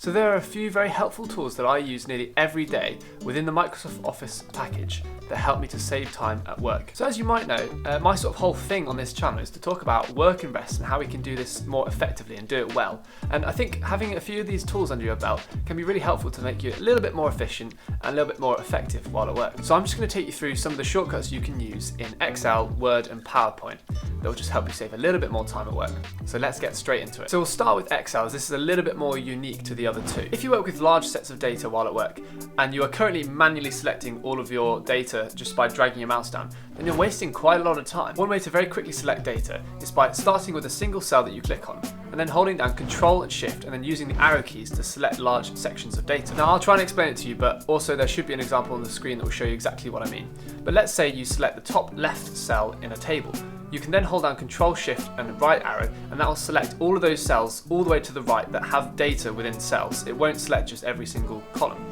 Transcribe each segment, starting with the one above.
So there are a few very helpful tools that I use nearly every day within the Microsoft Office package that help me to save time at work. So as you might know, my sort of whole thing on this channel is to talk about work and rest and how we can do this more effectively and do it well. And I think having a few of these tools under your belt can be really helpful to make you a little bit more efficient and a little bit more effective while at work. So I'm just going to take you through some of the shortcuts you can use in Excel, Word and PowerPoint that will just help you save a little bit more time at work. So let's get straight into it. So we'll start with Excel, as this is a little bit more unique to the other two. If you work with large sets of data while at work and you are currently manually selecting all of your data just by dragging your mouse down, then you're wasting quite a lot of time. One way to very quickly select data is by starting with a single cell that you click on and then holding down Control and Shift and then using the arrow keys to select large sections of data. Now I'll try and explain it to you, but also there should be an example on the screen that will show you exactly what I mean. But let's say you select the top left cell in a table. You can then hold down Control, Shift and right arrow, and that will select all of those cells all the way to the right that have data within cells. It won't select just every single column.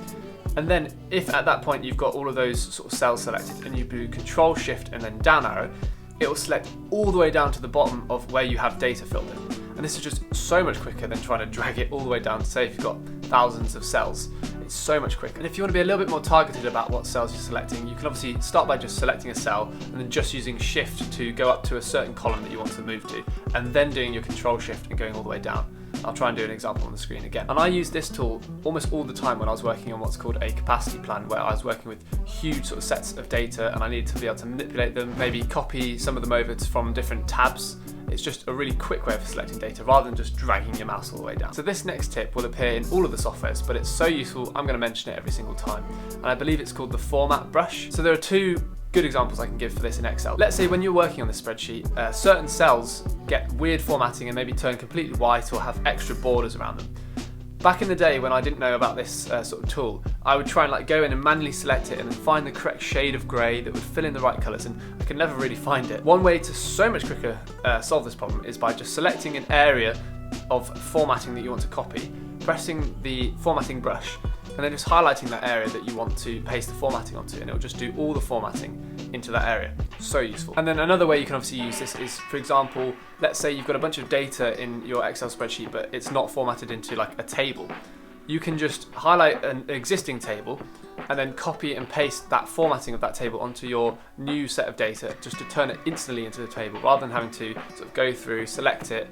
And then if at that point you've got all of those sort of cells selected and you do Control, Shift and then down arrow, it will select all the way down to the bottom of where you have data filled in. And this is just so much quicker than trying to drag it all the way down. Say if you've got thousands of cells, it's so much quicker. And if you want to be a little bit more targeted about what cells you're selecting, you can obviously start by just selecting a cell and then just using Shift to go up to a certain column that you want to move to, and then doing your Control Shift and going all the way down. I'll try and do an example on the screen again. And I use this tool almost all the time when I was working on what's called a capacity plan, where I was working with huge sort of sets of data and I needed to be able to manipulate them, maybe copy some of them over from different tabs. It's just a really quick way of selecting data rather than just dragging your mouse all the way down. So this next tip will appear in all of the softwares, but it's so useful I'm going to mention it every single time. And I believe it's called the format brush. So there are two good examples I can give for this in Excel. Let's say when you're working on this spreadsheet, certain cells get weird formatting and maybe turn completely white or have extra borders around them. Back in the day when I didn't know about this sort of tool, I would try and go in and manually select it and then find the correct shade of grey that would fill in the right colours, and I could never really find it. One way to so much quicker solve this problem is by just selecting an area of formatting that you want to copy, pressing the formatting brush, and then just highlighting that area that you want to paste the formatting onto, and it will just do all the formatting into that area. So useful. And then another way you can obviously use this is, for example, let's say you've got a bunch of data in your Excel spreadsheet, but it's not formatted into a table. You can just highlight an existing table and then copy and paste that formatting of that table onto your new set of data just to turn it instantly into the table, rather than having to sort of go through, select it,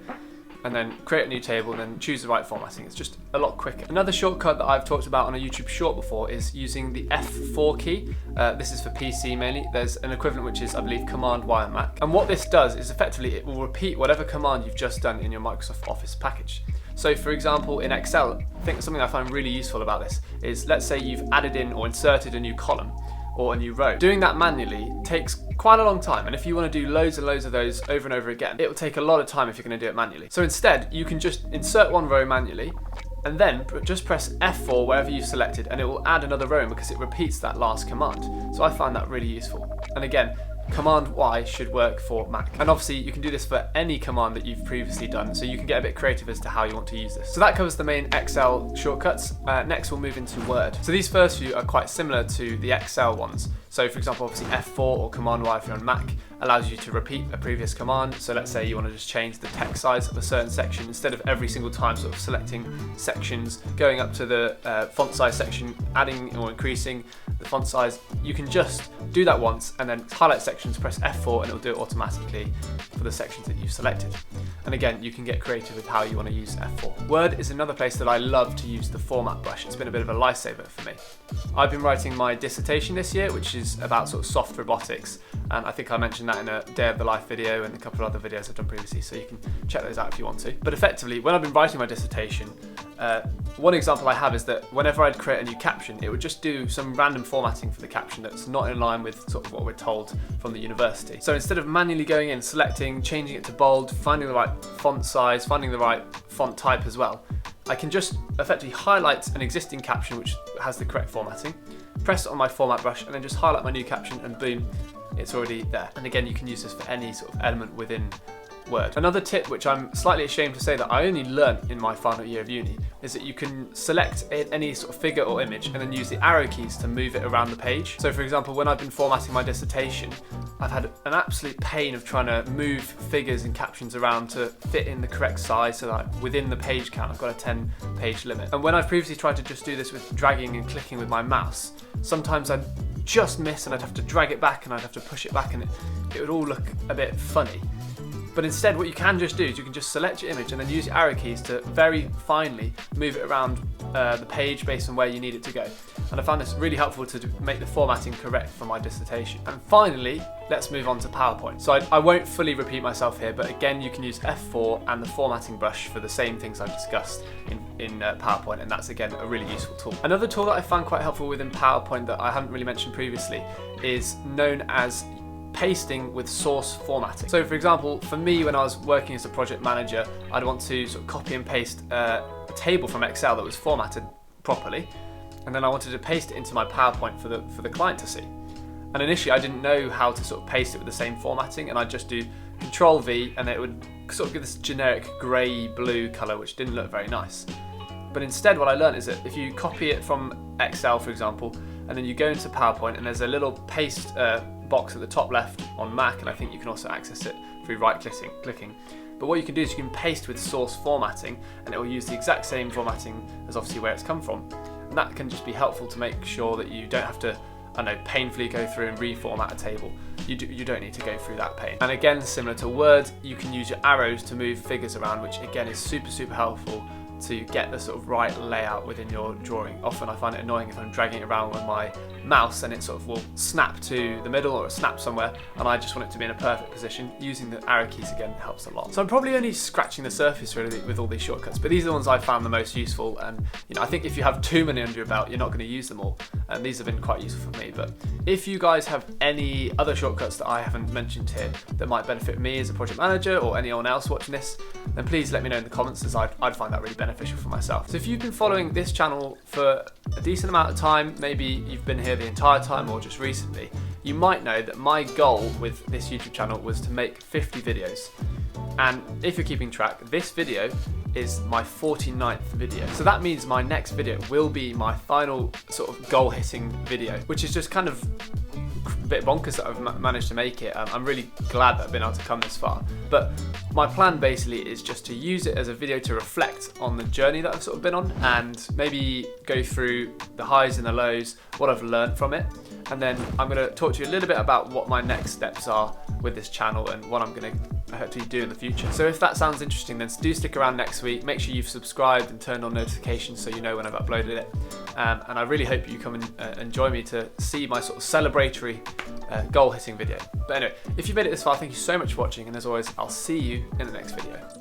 and then create a new table and then choose the right formatting. It's just a lot quicker. Another shortcut that I've talked about on a YouTube short before is using the F4 key. This is for PC mainly. There's an equivalent which is, I believe, Command Y on Mac. And what this does is effectively it will repeat whatever command you've just done in your Microsoft Office package. So for example, in Excel, I think something I find really useful about this is, let's say you've added in or inserted a new column or a new row. Doing that manually takes quite a long time, and if you want to do loads and loads of those over and over again, it will take a lot of time if you're going to do it manually. So instead, you can just insert one row manually and then just press F4 wherever you've selected, and it will add another row because it repeats that last command. So I find that really useful. And again, Command Y should work for Mac. And obviously you can do this for any command that you've previously done, so you can get a bit creative as to how you want to use this. So that covers the main Excel shortcuts. Next we'll move into Word. So these first few are quite similar to the Excel ones. So for example, obviously F4 or Command Y if you're on Mac allows you to repeat a previous command. So let's say you want to just change the text size of a certain section, instead of every single time sort of selecting sections, going up to the font size section, adding or increasing the font size, you can just do that once and then highlight sections, press F4 and it'll do it automatically for the sections that you've selected. And again, you can get creative with how you want to use F4. Word is another place that I love to use the format brush. It's been a bit of a lifesaver for me. I've been writing my dissertation this year, which is about sort of soft robotics, and I think I mentioned that in a Day of the Life video and a couple of other videos I've done previously, so you can check those out if you want to. But effectively, when I've been writing my dissertation, one example I have is that whenever I'd create a new caption, it would just do some random formatting for the caption that's not in line with sort of what we're told from the university. So instead of manually going in, selecting, changing it to bold, finding the right font size, finding the right font type as well, I can just effectively highlight an existing caption which has the correct formatting, press it on my format brush, and then just highlight my new caption, and boom, it's already there. And again, you can use this for any sort of element within Word. Another tip, which I'm slightly ashamed to say that I only learnt in my final year of uni, is that you can select any sort of figure or image and then use the arrow keys to move it around the page. So for example, when I've been formatting my dissertation, I've had an absolute pain of trying to move figures and captions around to fit in the correct size so that within the page count I've got a 10-page limit. And when I've previously tried to just do this with dragging and clicking with my mouse, sometimes I'd just miss and I'd have to drag it back and I'd have to push it back and it would all look a bit funny. But instead, what you can just do is you can just select your image and then use your arrow keys to very finely move it around the page based on where you need it to go. And I found this really helpful to make the formatting correct for my dissertation. And finally, let's move on to PowerPoint. So I won't fully repeat myself here, but again, you can use F4 and the formatting brush for the same things I've discussed in PowerPoint, and that's again a really useful tool. Another tool that I found quite helpful within PowerPoint that I haven't really mentioned previously is known as pasting with source formatting. So for example, for me, when I was working as a project manager, I'd want to sort of copy and paste a table from Excel that was formatted properly, and then I wanted to paste it into my PowerPoint for the client to see. And initially I didn't know how to sort of paste it with the same formatting, and I'd just do Control V and it would sort of give this generic grey blue colour which didn't look very nice. But instead what I learned is that if you copy it from Excel, for example, and then you go into PowerPoint and there's a little paste box at the top left on Mac, and I think you can also access it through right-clicking. But what you can do is you can paste with source formatting and it will use the exact same formatting as obviously where it's come from. And that can just be helpful to make sure that you don't have to, I don't know, painfully go through and reformat a table. You don't need to go through that pain. And again, similar to Word, you can use your arrows to move figures around, which again is super helpful to get the sort of right layout within your drawing. Often I find it annoying if I'm dragging it around with my mouse and it sort of will snap to the middle or snap somewhere, and I just want it to be in a perfect position. Using the arrow keys again helps a lot. So I'm probably only scratching the surface really with all these shortcuts, but these are the ones I found the most useful, and I think if you have too many under your belt, you're not going to use them all, and these have been quite useful for me. But if you guys have any other shortcuts that I haven't mentioned here that might benefit me as a project manager or anyone else watching this, then please let me know in the comments, as I'd find that really beneficial for myself. So if you've been following this channel for a decent amount of time, maybe you've been here the entire time or just recently, you might know that my goal with this YouTube channel was to make 50 videos. And if you're keeping track, this video is my 49th video. So that means my next video will be my final sort of goal-hitting video, which is just kind of a bit bonkers that I've managed to make it. I'm really glad that I've been able to come this far. But my plan basically is just to use it as a video to reflect on the journey that I've sort of been on, and maybe go through the highs and the lows, what I've learned from it. And then I'm going to talk to you a little bit about what my next steps are with this channel and what I'm going to hopefully do in the future. So if that sounds interesting, then do stick around next week. Make sure you've subscribed and turned on notifications so you know when I've uploaded it. And I really hope you come and join me to see my sort of celebratory goal hitting video. But anyway, if you made it this far, thank you so much for watching, and as always, I'll see you in the next video.